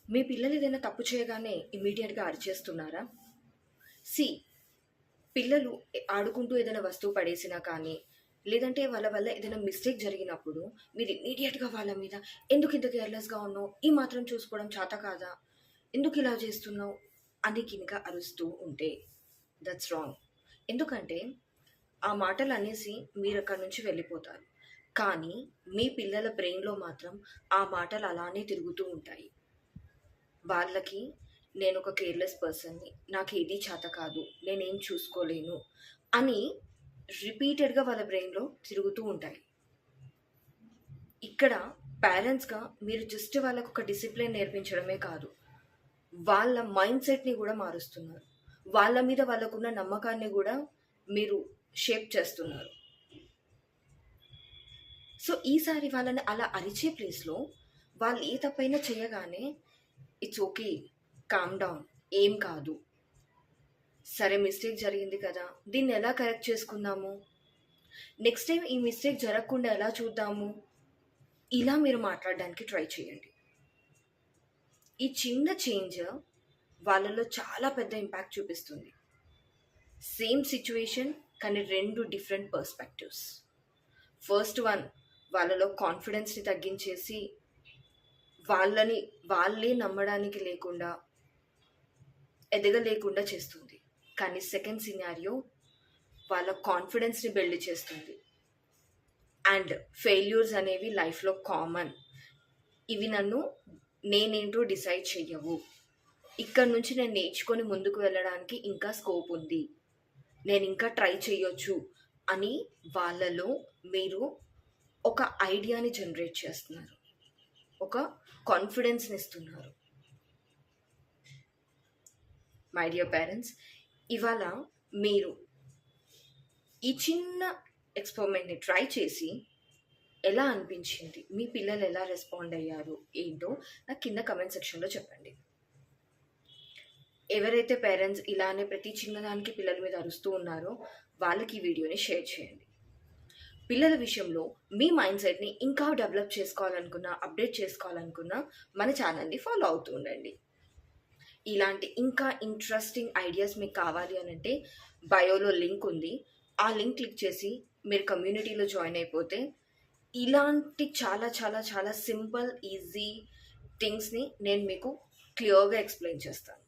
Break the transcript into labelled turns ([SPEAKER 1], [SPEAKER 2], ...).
[SPEAKER 1] మీ పిల్లలు ఏదైనా తప్పు చేయగానే ఇమ్మీడియట్‌గా అరిచేస్తున్నారా? సీ పిల్లలు ఆడుకుంటూ ఏదైనా వస్తువు పడేసినా కానీ, లేదంటే వాళ్ళ వల్ల ఏదైనా మిస్టేక్ జరిగినప్పుడు మీరు ఇమ్మీడియట్‌గా వాళ్ళ మీద ఎందుకింత కేర్‌లెస్‌గా ఉన్నావు? ఈ మాత్రం చూసుకోవడం చేత కాదా? ఎందుకిలా చేస్తున్నావు? అని గినక అరుస్తూ ఉంటే దట్స్ రాంగ్. ఎందుకంటే ఆ మాటలనేసి మీరక్కడి నుంచి వెళ్ళిపోతారు. కానీ మీ పిల్లల బ్రెయిన్‌లో మాత్రం ఆ మాటలు అలానే తిరుగుతూ ఉంటాయి. వాళ్ళకి నేనొక కేర్‌లెస్ పర్సన్‌ని. నాకేది చేత కాదు. నేనేం చూసుకోలేను అని రిపీటెడ్‌గా వాళ్ళ బ్రెయిన్‌లో తిరుగుతూ ఉంటాయి. ఇక్కడ పేరెంట్స్‌గా మీరు జస్ట్ వాళ్ళకొక డిసిప్లిన్ నేర్పించడమే కాదు, వాళ్ళ మైండ్ సెట్‌ని గూడా మారుస్తున్నారు. వాళ్ళ మీద వాళ్ళకున్న నమ్మకాన్ని గూడా మీరు షేప్ చేస్తున్నారు. సో, ఈసారి వాళ్ళని అలా అరిచే ప్లేస్‌లో వాళ్ళు ఏ తప్పైనా చేయగానే ఇట్స్ ఓకే. Calm down. ఏం కాదు. సరే మిస్టేక్ జరిగింది కదా! దీన్నెలా కరెక్ట్ చేసుకుందాము? నెక్స్ట్ టైమ్ ఈ మిస్టేక్ జరగకుండా ఎలా చూద్దాము? ఇలా మీరు మాట్లాడడానికి ట్రై చేయండి. ఈ చిన్న చేంజ్ వాళ్ళలో చాలా పెద్ద ఇంపాక్ట్ చూపిస్తుంది. సేమ్ సిట్యుయేషన్ కానీ 2 డిఫరెంట్ పర్స్పెక్టివ్స్. ఫస్ట్ వన్ వాళ్ళలో కాన్ఫిడెన్స్‌ని తగ్గించేసి వాళ్ళని వాళ్ళే నమ్మడానికి లేకుండా, ఎదగలేకుండా చేస్తుంది. కానీ సెకండ్ సినారియో వాళ్ళ కాన్ఫిడెన్స్‌ని బిల్డ్ చేస్తుంది. అండ్ ఫెయిల్యూర్స్ అనేవి లైఫ్‌లో కామన్. ఇవి నన్ను నేనేంటో డిసైడ్ చెయ్యవు. ఇక్కడి నుంచి నేను నేర్చుకొని ముందుకు వెళ్ళడానికి ఇంకా స్కోప్ ఉంది. నేనింకా ట్రై చేయొచ్చు అని వాళ్ళలో మీరు ఒక ఐడియాని జనరేట్ చేస్తున్నారు. ఒక కాన్ఫిడెన్స్‌ని ఇస్తున్నారు. మై డియర్ పేరెంట్స్, ఇవాళ మీరు ఈ చిన్న ఎక్స్‌పెరిమెంట్‌ని ట్రై చేసి ఎలా అనిపించింది? మీ పిల్లలు ఎలా రెస్పాండ్ అయ్యారు? ఏంటో నాకు కింద కామెంట్ సెక్షన్‌లో చెప్పండి. ఎవరైతే పేరెంట్స్ ఇలానే ప్రతి చిన్నదానికి పిల్లల మీద అరుస్తూ ఉన్నారో వాళ్ళకి ఈ వీడియోని షేర్ చేయండి. పిల్లల విషయంలో మీ మైండ్ సెట్‌ని ఇంకా డెవలప్ చేసుకోవాలనుకున్నా, అప్డేట్ చేసుకోవాలనుకున్నా మన ఛానల్‌ని ఫాలో అవుతూ ఉండండి. ఇలాంటి ఇంకా ఇంట్రెస్టింగ్ ఐడియాస్ మీకు కావాలి అనంటే బయోలో లింక్ ఉంది. ఆ లింక్ క్లిక్ చేసి మీరు కమ్యూనిటీలో జాయిన్ అయిపోతే ఇలాంటి చాలా చాలా చాలా సింపుల్, ఈజీ థింగ్స్‌ని నేను మీకు క్లియర్‌గా ఎక్స్‌ప్లెయిన్ చేస్తాను.